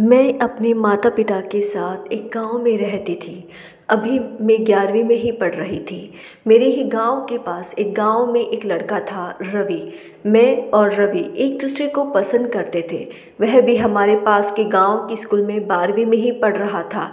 मैं अपने माता पिता के साथ एक गांव में रहती थी। अभी मैं 11वीं में ही पढ़ रही थी। मेरे ही गांव के पास एक गांव में एक लड़का था, रवि। मैं और रवि एक दूसरे को पसंद करते थे। वह भी हमारे पास के गांव की स्कूल में 12वीं में ही पढ़ रहा था।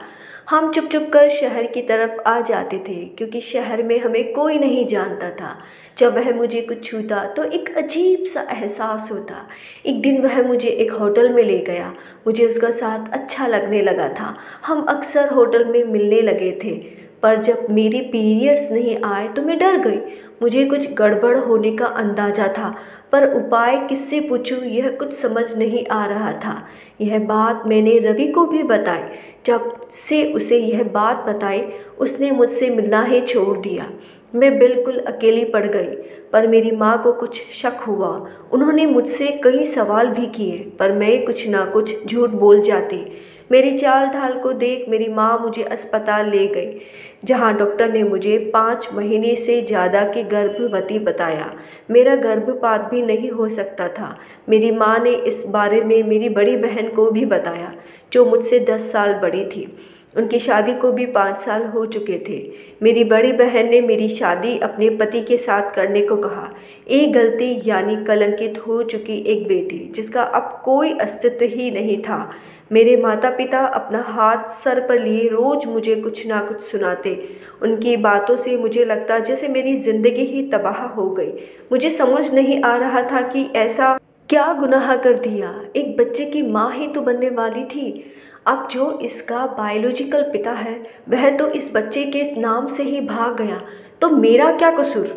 हम चुप चुप कर शहर की तरफ आ जाते थे क्योंकि शहर में हमें कोई नहीं जानता था। जब वह मुझे कुछ छूता तो एक अजीब सा एहसास होता। एक दिन वह मुझे एक होटल में ले गया। मुझे उसका साथ अच्छा लगने लगा था। हम अक्सर होटल में मिलने लगे थे। पर जब मेरी पीरियड्स नहीं आए तो मैं डर गई। मुझे कुछ गड़बड़ होने का अंदाज़ा था, पर उपाय किससे पूछूं यह कुछ समझ नहीं आ रहा था। यह बात मैंने रवि को भी बताई। जब से उसे यह बात बताई उसने मुझसे मिलना ही छोड़ दिया। मैं बिल्कुल अकेली पड़ गई। पर मेरी माँ को कुछ शक हुआ। उन्होंने मुझसे कई सवाल भी किए, पर मैं कुछ ना कुछ झूठ बोल जाती। मेरी चाल ढाल को देख मेरी माँ मुझे अस्पताल ले गई, जहाँ डॉक्टर ने मुझे 5 महीने से ज़्यादा की गर्भवती बताया। मेरा गर्भपात भी नहीं हो सकता था। मेरी माँ ने इस बारे में मेरी बड़ी बहन को भी बताया, जो मुझसे 10 साल बड़ी थी। उनकी शादी को भी 5 साल हो चुके थे। मेरी बड़ी बहन ने मेरी शादी अपने पति के साथ करने को कहा। एक गलती यानी कलंकित हो चुकी एक बेटी जिसका अब कोई अस्तित्व ही नहीं था। मेरे माता पिता अपना हाथ सर पर लिए रोज़ मुझे कुछ ना कुछ सुनाते। उनकी बातों से मुझे लगता जैसे मेरी ज़िंदगी ही तबाह हो गई। मुझे समझ नहीं आ रहा था कि ऐसा क्या गुनाह कर दिया। एक बच्चे की माँ ही तो बनने वाली थी। अब जो इसका बायोलॉजिकल पिता है वह तो इस बच्चे के नाम से ही भाग गया, तो मेरा क्या कसूर?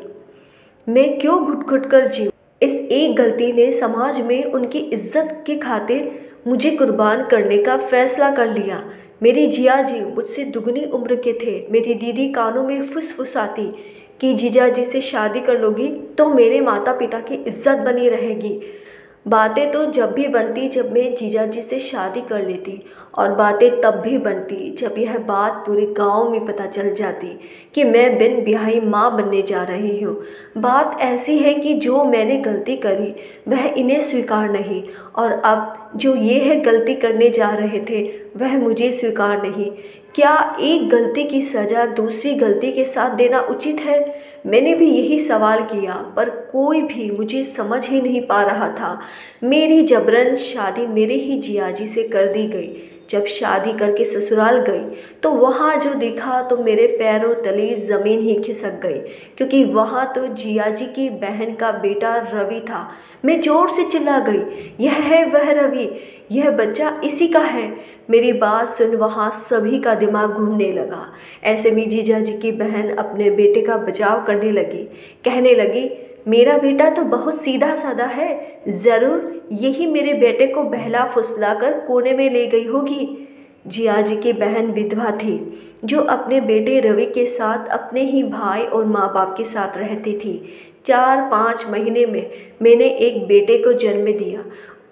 मैं क्यों घुट घुट कर जीऊँ? इस एक गलती ने समाज में उनकी इज्जत के खातिर मुझे कुर्बान करने का फैसला कर लिया। मेरी जिया जी मुझसे दुगनी उम्र के थे। मेरी दीदी कानों में फुसफुसाती कि जीजा जी से शादी कर लोगी तो मेरे माता पिता की इज्जत बनी रहेगी। बातें तो जब भी बनती जब मैं जीजा जी से शादी कर लेती, और बातें तब भी बनती जब यह बात पूरे गांव में पता चल जाती कि मैं बिन ब्याही माँ बनने जा रही हूँ। बात ऐसी है कि जो मैंने गलती करी वह इन्हें स्वीकार नहीं, और अब जो ये है गलती करने जा रहे थे वह मुझे स्वीकार नहीं। क्या एक गलती की सज़ा दूसरी गलती के साथ देना उचित है? मैंने भी यही सवाल किया, पर कोई भी मुझे समझ ही नहीं पा रहा था। मेरी जबरन शादी मेरे ही जियाजी से कर दी गई। जब शादी करके ससुराल गई तो वहाँ जो देखा तो मेरे पैरों तले ज़मीन ही खिसक गई, क्योंकि वहाँ तो जियाजी की बहन का बेटा रवि था। मैं ज़ोर से चिल्ला गई, यह है वह रवि, यह बच्चा इसी का है। मेरी बात सुन वहाँ सभी का दिमाग घूमने लगा। ऐसे में जीजाजी की बहन अपने बेटे का बचाव करने लगी। कहने लगी, मेरा बेटा तो बहुत सीधा साधा है, ज़रूर यही मेरे बेटे को बहला फुसला कर कोने में ले गई होगी। जियाजी की बहन विधवा थी, जो अपने बेटे रवि के साथ अपने ही भाई और माँ बाप के साथ रहती थी। 4-5 महीने में मैंने एक बेटे को जन्म दिया।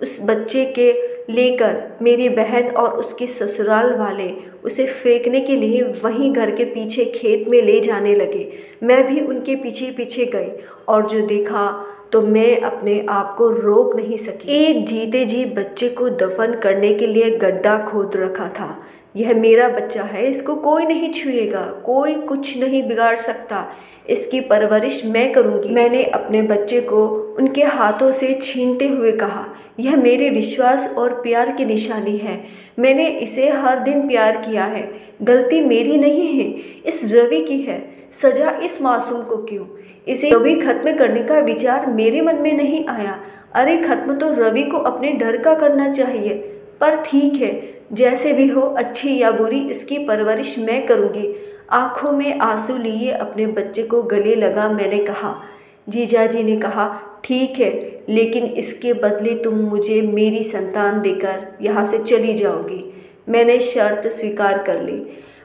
उस बच्चे के लेकर मेरी बहन और उसके ससुराल वाले उसे फेंकने के लिए वहीं घर के पीछे खेत में ले जाने लगे। मैं भी उनके पीछे पीछे गई, और जो देखा तो मैं अपने आप को रोक नहीं सकी। एक जीते जी बच्चे को दफन करने के लिए गड्ढा खोद रखा था। यह मेरा बच्चा है, इसको कोई नहीं छुएगा, कोई कुछ नहीं बिगाड़ सकता। इसकी परवरिश मैं करूँगी। मैंने अपने बच्चे को उनके हाथों से छीनते हुए कहा, यह मेरे विश्वास और प्यार की निशानी है। मैंने इसे हर दिन प्यार किया है। गलती मेरी नहीं है, इस रवि की है। सजा इस मासूम को क्यों? इसे कभी खत्म करने का विचार मेरे मन में नहीं आया। अरे खत्म तो रवि को अपने डर का करना चाहिए। पर ठीक है, जैसे भी हो, अच्छी या बुरी इसकी परवरिश मैं करूँगी। आंखों में आंसू लिए अपने बच्चे को गले लगा मैंने कहा। जीजाजी ने कहा, ठीक है, लेकिन इसके बदले तुम मुझे मेरी संतान देकर यहाँ से चली जाओगी। मैंने शर्त स्वीकार कर ली।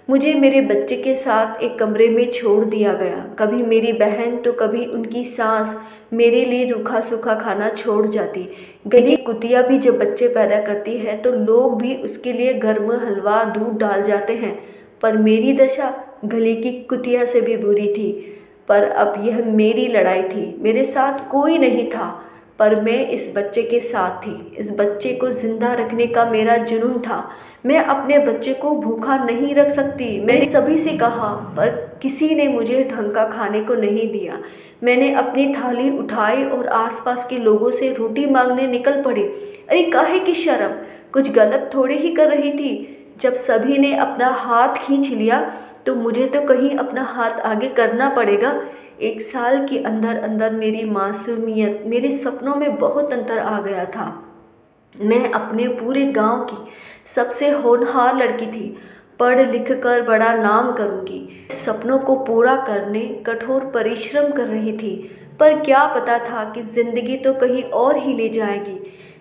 मुझे मेरे बच्चे के साथ एक कमरे में छोड़ दिया गया। कभी मेरी बहन तो कभी उनकी सास मेरे लिए रूखा सूखा खाना छोड़ जाती। गली कुतिया भी जब बच्चे पैदा करती है तो लोग भी उसके लिए गर्म हलवा दूध डाल जाते हैं, पर मेरी दशा गली की कुतिया से भी बुरी थी। पर अब यह मेरी लड़ाई थी, मेरे साथ कोई नहीं था। पर मैं इस बच्चे के साथ थी। इस बच्चे को ज़िंदा रखने का मेरा जुनून था। मैं अपने बच्चे को भूखा नहीं रख सकती। मैंने सभी से कहा, पर किसी ने मुझे ढंग का खाने को नहीं दिया। मैंने अपनी थाली उठाई और आसपास के लोगों से रोटी मांगने निकल पड़ी। अरे काहे की शर्म, कुछ गलत थोड़ी ही कर रही थी। जब सभी ने अपना हाथ खींच लिया तो मुझे तो कहीं अपना हाथ आगे करना पड़ेगा। 1 साल के अंदर अंदर मेरी मासूमियत, मेरे सपनों में बहुत अंतर आ गया था। मैं अपने पूरे गांव की सबसे होनहार लड़की थी। पढ़ लिख कर बड़ा नाम करूंगी। सपनों को पूरा करने कठोर परिश्रम कर रही थी, पर क्या पता था कि जिंदगी तो कहीं और ही ले जाएगी।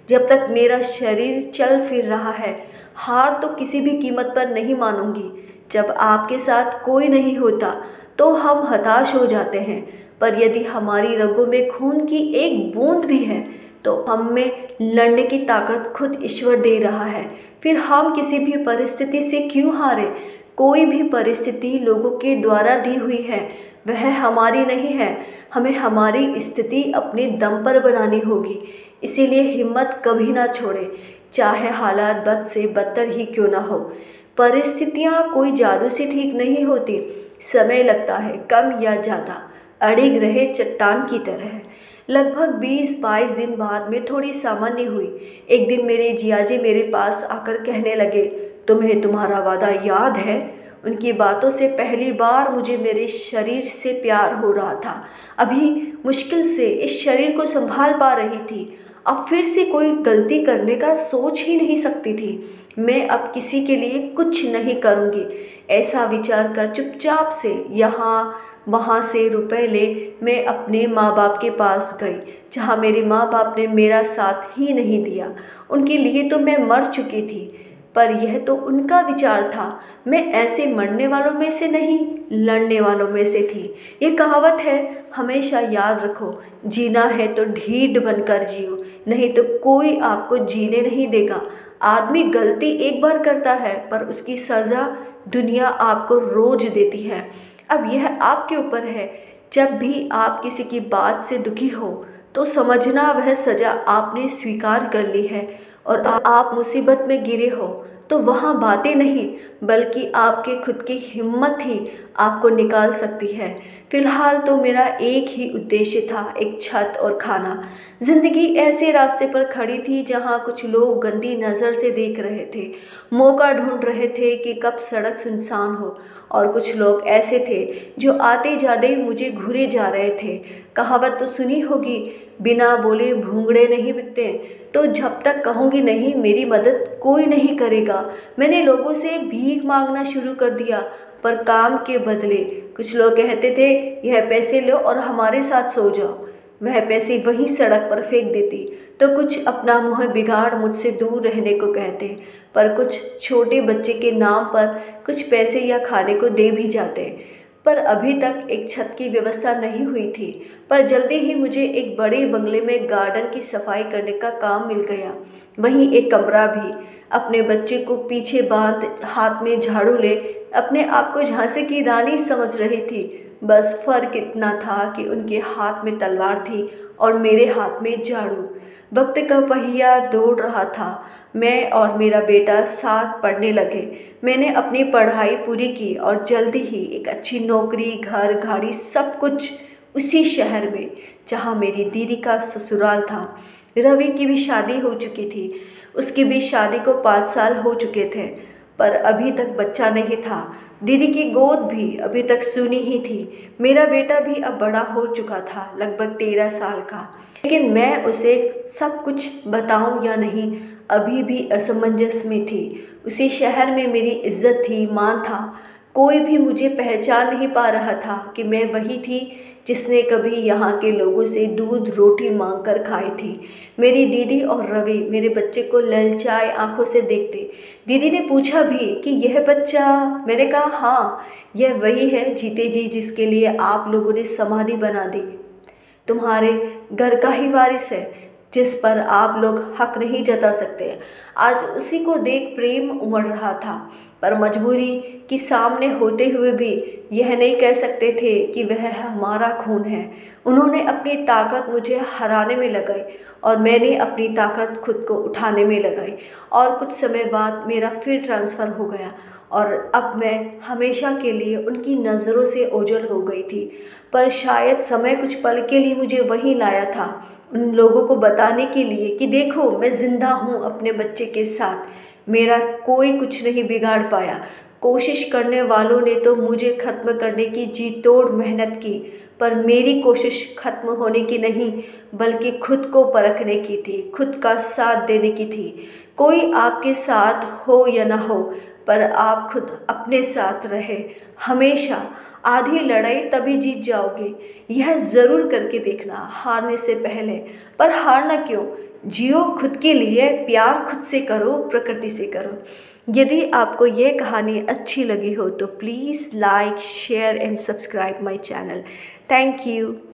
जब तक मेरा शरीर चल फिर रहा है, हार तो किसी भी कीमत पर नहीं मानूंगी। जब आपके साथ कोई नहीं होता तो हम हताश हो जाते हैं, पर यदि हमारी रगों में खून की एक बूंद भी है तो हम में लड़ने की ताकत खुद ईश्वर दे रहा है। फिर हम किसी भी परिस्थिति से क्यों हारे। कोई भी परिस्थिति लोगों के द्वारा दी हुई है, वह हमारी नहीं है। हमें हमारी स्थिति अपने दम पर बनानी होगी। इसीलिए हिम्मत कभी ना छोड़े, चाहे हालात बद से बदतर ही क्यों ना हो। परिस्थितियाँ कोई जादू से ठीक नहीं होती, समय लगता है कम या ज़्यादा, अड़िग रहे चट्टान की तरह। लगभग 20-22 दिन बाद मैं थोड़ी सामान्य हुई। एक दिन मेरे जियाजी मेरे पास आकर कहने लगे, तुम्हें तुम्हारा वादा याद है? उनकी बातों से पहली बार मुझे मेरे शरीर से प्यार हो रहा था। अभी मुश्किल से इस शरीर को संभाल पा रही थी। अब फिर से कोई गलती करने का सोच ही नहीं सकती थी। मैं अब किसी के लिए कुछ नहीं करूँगी, ऐसा विचार कर चुपचाप से यहाँ वहाँ से रुपए ले मैं अपने माँ बाप के पास गई, जहाँ मेरे माँ बाप ने मेरा साथ ही नहीं दिया। उनके लिए तो मैं मर चुकी थी, पर यह तो उनका विचार था। मैं ऐसे मरने वालों में से नहीं, लड़ने वालों में से थी। ये कहावत है, हमेशा याद रखो, जीना है तो ढीठ बनकर जियो, नहीं तो कोई आपको जीने नहीं देगा। आदमी गलती एक बार करता है, पर उसकी सज़ा दुनिया आपको रोज देती है। अब यह आपके ऊपर है। जब भी आप किसी की बात से दुखी हो तो समझना वह सज़ा आपने स्वीकार कर ली है, और आप मुसीबत में गिरे हो तो वहाँ बातें नहीं, बल्कि आपके खुद की हिम्मत ही आपको निकाल सकती है। फिलहाल तो मेरा एक ही उद्देश्य था, एक छत और खाना। जिंदगी ऐसे रास्ते पर खड़ी थी जहाँ कुछ लोग गंदी नज़र से देख रहे थे, मौका ढूंढ रहे थे कि कब सड़क सुनसान हो, और कुछ लोग ऐसे थे जो आते जाते मुझे घूरे जा रहे थे। कहावत तो सुनी होगी, बिना बोले भूंगड़े नहीं बिकते। तो जब तक कहूँगी नहीं, मेरी मदद कोई नहीं करेगा। मैंने लोगों से भीख मांगना शुरू कर दिया, पर काम के बदले। कुछ लोग कहते थे, यह पैसे लो और हमारे साथ सो जाओ। वह पैसे वहीं सड़क पर फेंक देती। तो कुछ अपना मुँह बिगाड़ मुझसे दूर रहने को कहते, पर कुछ छोटे बच्चे के नाम पर कुछ पैसे या खाने को दे भी जाते। पर अभी तक एक छत की व्यवस्था नहीं हुई थी, पर जल्दी ही मुझे एक बड़े बंगले में गार्डन की सफाई करने का काम मिल गया। वहीं एक कमरा भी। अपने बच्चे को पीछे बांध हाथ में झाड़ू ले अपने आप को झांसी की रानी समझ रही थी। बस फर्क इतना था कि उनके हाथ में तलवार थी और मेरे हाथ में झाड़ू। वक्त का पहिया दौड़ रहा था। मैं और मेरा बेटा साथ पढ़ने लगे। मैंने अपनी पढ़ाई पूरी की और जल्दी ही एक अच्छी नौकरी, घर, गाड़ी, सब कुछ उसी शहर में जहाँ मेरी दीदी का ससुराल था। रवि की भी शादी हो चुकी थी। उसकी भी शादी को 5 साल हो चुके थे, पर अभी तक बच्चा नहीं था। दीदी की गोद भी अभी तक सूनी ही थी। मेरा बेटा भी अब बड़ा हो चुका था, लगभग 13 साल का। लेकिन मैं उसे सब कुछ बताऊं या नहीं, अभी भी असमंजस में थी। उसी शहर में मेरी इज्जत थी, मान था। कोई भी मुझे पहचान नहीं पा रहा था कि मैं वही थी जिसने कभी यहाँ के लोगों से दूध रोटी मांग कर खाई थी। मेरी दीदी और रवि मेरे बच्चे को ललचाए आंखों से देखते। दीदी ने पूछा भी कि यह बच्चा? मैंने कहा हाँ, यह वही है जीते जी जिसके लिए आप लोगों ने समाधि बना दी। तुम्हारे घर का ही वारिस है। जिस पर आप लोग हक नहीं जता सकते। आज उसी को देख प्रेम उमड़ रहा था, पर मजबूरी के सामने होते हुए भी यह नहीं कह सकते थे कि वह हमारा खून है। उन्होंने अपनी ताकत मुझे हराने में लगाई और मैंने अपनी ताकत खुद को उठाने में लगाई, और कुछ समय बाद मेरा फिर ट्रांसफ़र हो गया और अब मैं हमेशा के लिए उनकी नज़रों से ओझल हो गई थी। पर शायद समय कुछ पल के लिए मुझे वहीं लाया था, उन लोगों को बताने के लिए कि देखो मैं ज़िंदा हूँ अपने बच्चे के साथ, मेरा कोई कुछ नहीं बिगाड़ पाया। कोशिश करने वालों ने तो मुझे ख़त्म करने की जी तोड़ मेहनत की, पर मेरी कोशिश ख़त्म होने की नहीं, बल्कि खुद को परखने की थी, खुद का साथ देने की थी। कोई आपके साथ हो या ना हो, पर आप खुद अपने साथ रहे हमेशा। आधी लड़ाई तभी जीत जाओगे, यह ज़रूर करके देखना हारने से पहले। पर हारना क्यों, जियो खुद के लिए, प्यार खुद से करो, प्रकृति से करो। यदि आपको यह कहानी अच्छी लगी हो तो please like share and subscribe my channel. Thank you.